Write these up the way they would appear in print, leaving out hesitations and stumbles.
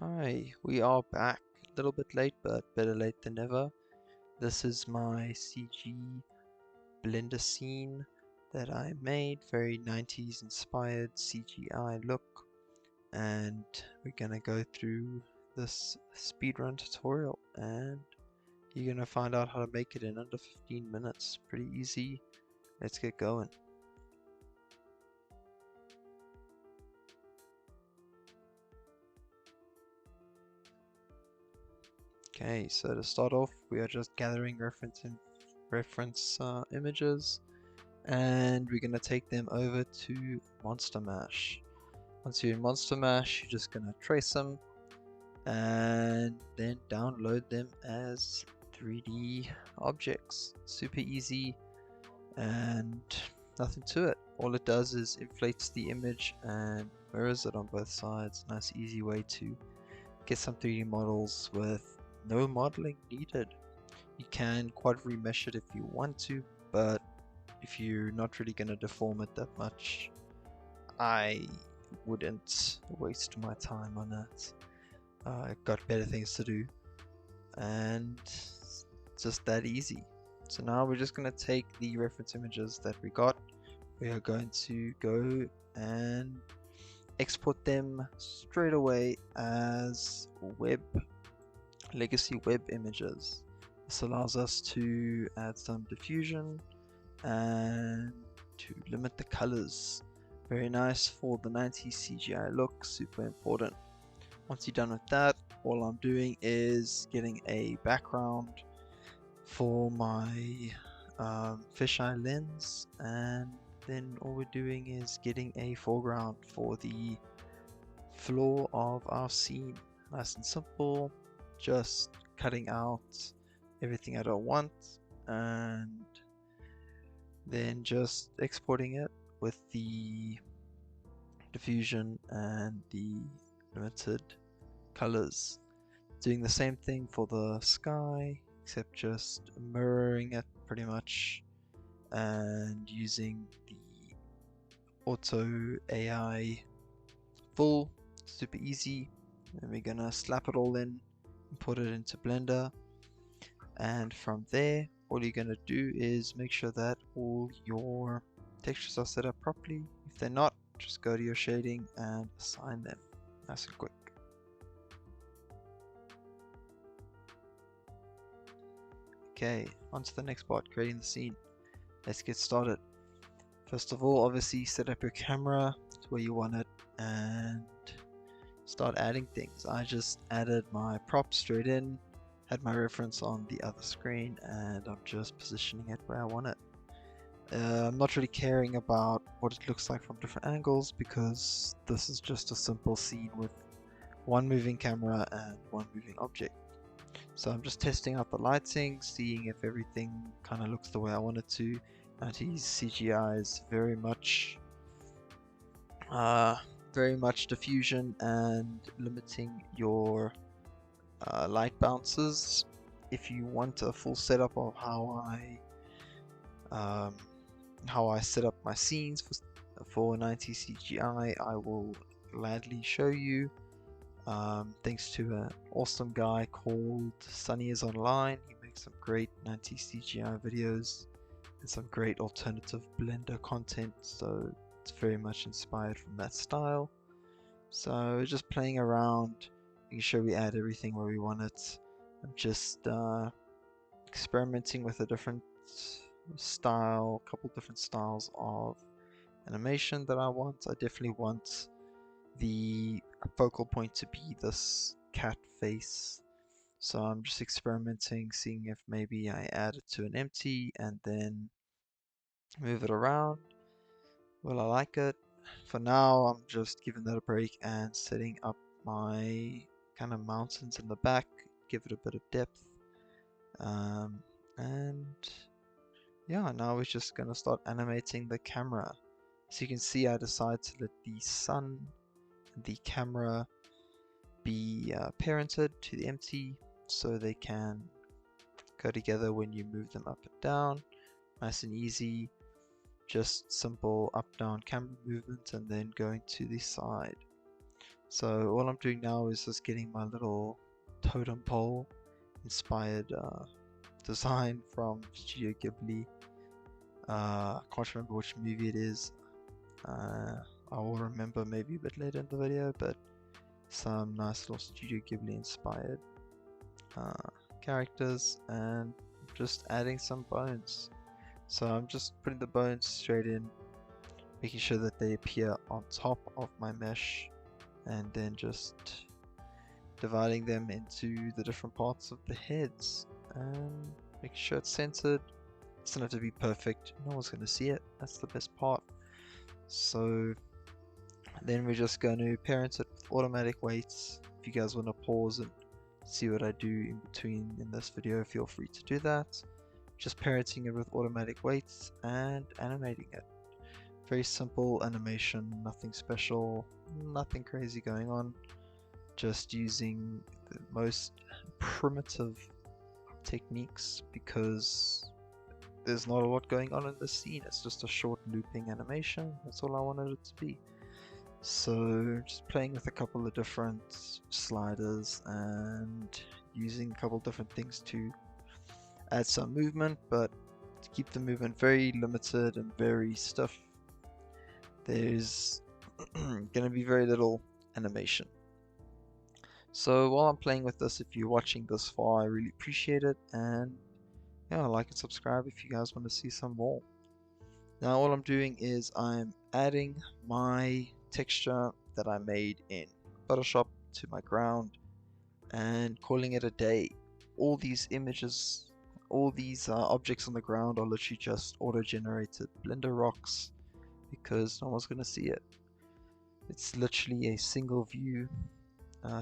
Hi, we are back. A little bit late, but better late than never. This is my CG Blender scene that I made, very 90s inspired CGI look, and we're gonna go through this speedrun tutorial and you're gonna find out how to make it in under 15 minutes. Pretty easy. Let's get going. Okay, so to start off, we are just gathering reference images, and we're gonna take them over to Monster Mash. Once you're in Monster Mash, you're just gonna trace them and then download them as 3D objects. Super easy and nothing to it. All it does is inflates the image and mirrors it on both sides. Nice easy way to get some 3D models with no modeling needed. You can quad remesh it if you want to, but if you're not really going to deform it that much, I wouldn't waste my time on that. I've got better things to do, and it's just that easy. So now we're just going to take the reference images that we got. We are going to go and export them straight away as legacy web images. This allows us to add some diffusion and to limit the colors. Very nice for the 90s CGI look, super important. Once you're done with that, all I'm doing is getting a background for my fisheye lens, and then all we're doing is getting a foreground for the floor of our scene. Nice and simple, just cutting out everything I don't want and then just exporting it with the diffusion and the limited colors. Doing the same thing for the sky, except just mirroring it pretty much and using the auto AI full, super easy. And we're gonna slap it all in, import it into Blender, and from there all you're going to do is make sure that all your textures are set up properly. If they're not, just go to your shading and assign them. Nice and quick. Okay, on to the next part, creating the scene. Let's get started. First of all, obviously set up your camera to where you want it and start adding things. I just added my prop straight in, had my reference on the other screen, and I'm just positioning it where I want it. I'm not really caring about what it looks like from different angles because this is just a simple scene with one moving camera and one moving object. So I'm just testing out the lighting, seeing if everything kind of looks the way I want it to. 90s CGI is very much diffusion and limiting your light bounces. If you want a full setup of how I set up my scenes for 90s CGI, I will gladly show you. Thanks to an awesome guy called Sunny is Online. He makes some great 90s CGI videos and some great alternative Blender content, so it's very much inspired from that style. So just playing around, making sure we add everything where we want it. I'm just experimenting with a different style, a couple different styles of animation that I want. I definitely want the focal point to be this cat face. So I'm just experimenting, seeing if maybe I add it to an empty and then move it around. Will I like it? For now, I'm just giving that a break and setting up my kind of mountains in the back, give it a bit of depth. And yeah, now we're just gonna start animating the camera. As you can see, I decided to let the sun and the camera be parented to the empty so they can go together when you move them up and down. Nice and easy, just simple up down camera movement and then going to the side. So all I'm doing now is just getting my little totem pole inspired design from Studio Ghibli. I can't remember which movie it is. I will remember maybe a bit later in the video, but some nice little Studio Ghibli inspired characters, and just adding some bones. So I'm just putting the bones straight in, making sure that they appear on top of my mesh, and then just dividing them into the different parts of the heads and making sure it's centered. It doesn't have to be perfect, no one's going to see it, that's the best part. So then we're just going to parent it with automatic weights. If you guys want to pause and see what I do in between in this video, feel free to do that. Just parenting it with automatic weights and animating it. Very simple animation, nothing special, nothing crazy going on. Just using the most primitive techniques because there's not a lot going on in the scene. It's just a short looping animation. That's all I wanted it to be. So just playing with a couple of different sliders and using a couple of different things to add some movement, but to keep the movement very limited and very stiff. There's going to be very little animation. So while I'm playing with this, if you're watching this far, I really appreciate it, and yeah, like and subscribe if you guys want to see some more. Now all I'm doing is I'm adding my texture that I made in Photoshop to my ground and calling it a day. All these images, all these objects on the ground are literally just auto-generated Blender rocks because no one's going to see it. It's literally a single view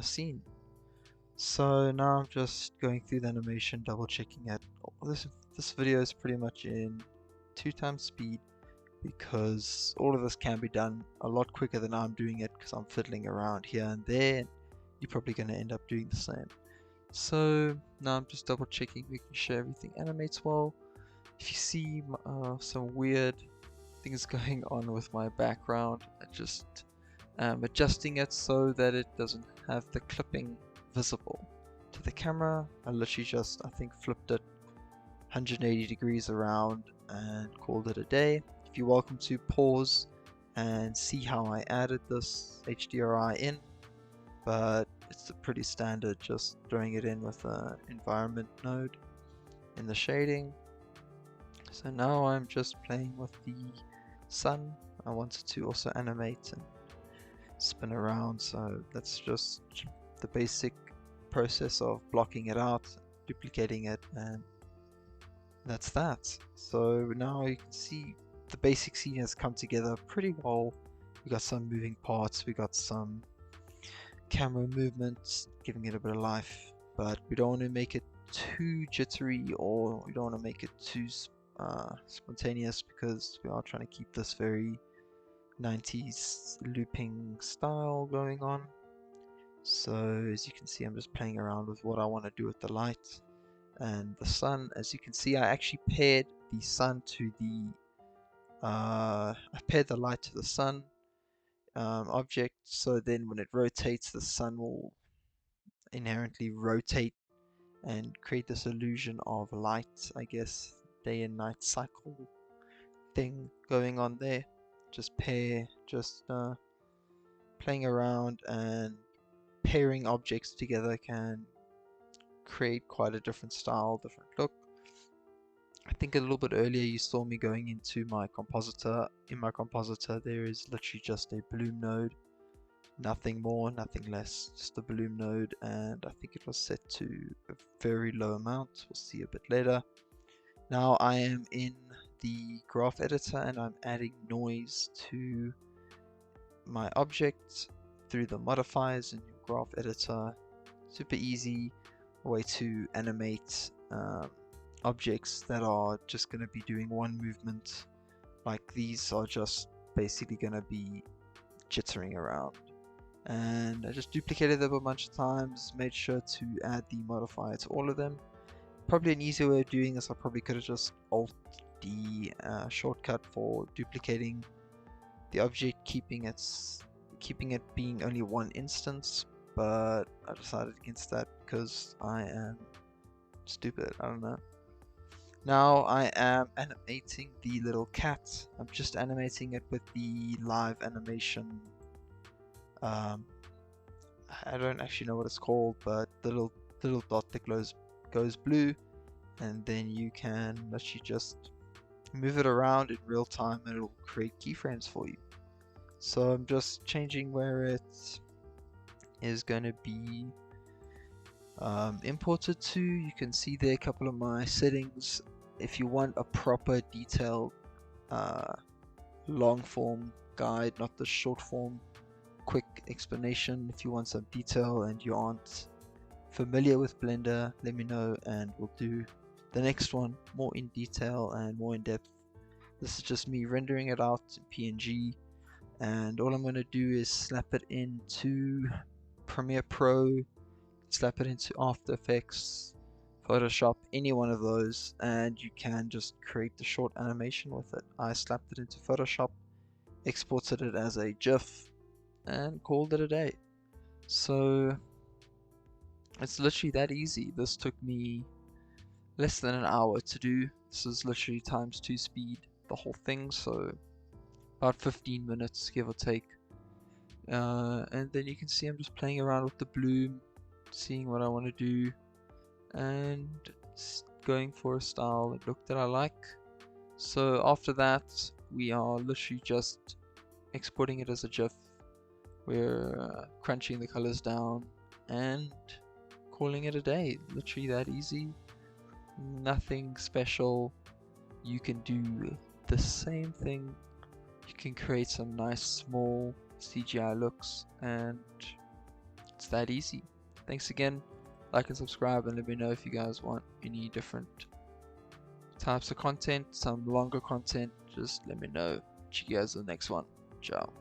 scene. So now I'm just going through the animation, double checking it. This video is pretty much in 2x speed because all of this can be done a lot quicker than I'm doing it because I'm fiddling around here and there, and you're probably going to end up doing the same. So now I'm just double checking, making sure everything animates well. If you see some weird things going on with my background, I just adjusting it so that it doesn't have the clipping visible to the camera. I literally just, I think, flipped it 180 degrees around and called it a day. If you're welcome to pause and see how I added this HDRI in, but it's a pretty standard, just throwing it in with an environment node in the shading. So now I'm just playing with the sun. I wanted to also animate and spin around, so that's just the basic process of blocking it out, duplicating it, and that's that. So now you can see the basic scene has come together pretty well. We got some moving parts, we got some camera movements, giving it a bit of life, but we don't want to make it too jittery, or we don't want to make it too spontaneous, because we are trying to keep this very 90s looping style going on. So as you can see, I'm just playing around with what I want to do with the light and the sun. As you can see, I actually paired the sun to the I paired the light to the sun object, so then when it rotates, the sun will inherently rotate and create this illusion of light, I guess, day and night cycle thing going on there. Just playing around and pairing objects together can create quite a different style, different look. I think a little bit earlier you saw me going into my compositor. In my compositor there is literally just a bloom node, nothing more, nothing less, just a bloom node, and I think it was set to a very low amount. We'll see a bit later. Now I am in the graph editor and I'm adding noise to my object through the modifiers in your graph editor. Super easy way to animate objects that are just going to be doing one movement. Like these are just basically going to be jittering around, and I just duplicated them a bunch of times, made sure to add the modifier to all of them. Probably an easier way of doing this, I probably could have just alt the shortcut for duplicating the object, keeping its keeping it being only one instance, but I decided against that because I am stupid. I don't know. Now I am animating the little cat. I'm just animating it with the live animation. I don't actually know what it's called, but the little dot that goes blue, and then you can literally just move it around in real time and it'll create keyframes for you. So I'm just changing where it is going to be imported to. You can see there a couple of my settings. If you want a proper detailed long form guide, not the short form quick explanation, if you want some detail and you aren't familiar with Blender, let me know and we'll do the next one more in detail and more in depth. This is just me rendering it out in PNG, and all I'm going to do is slap it into Premiere Pro, slap it into After Effects, Photoshop, any one of those, and you can just create the short animation with it. I slapped it into Photoshop, exported it as a GIF, and called it a day. So it's literally that easy. This took me less than an hour to do. This is literally ×2 speed, the whole thing, so about 15 minutes give or take. And then you can see I'm just playing around with the bloom, seeing what I want to do, and going for a style and look that I like. So after that, we are literally just exporting it as a GIF. We're crunching the colors down and calling it a day. Literally that easy. Nothing special. You can do the same thing. You can create some nice small CGI looks, and it's that easy. Thanks again. Like and subscribe, and let me know if you guys want any different types of content, some longer content. Just let me know. See you guys in the next one. Ciao.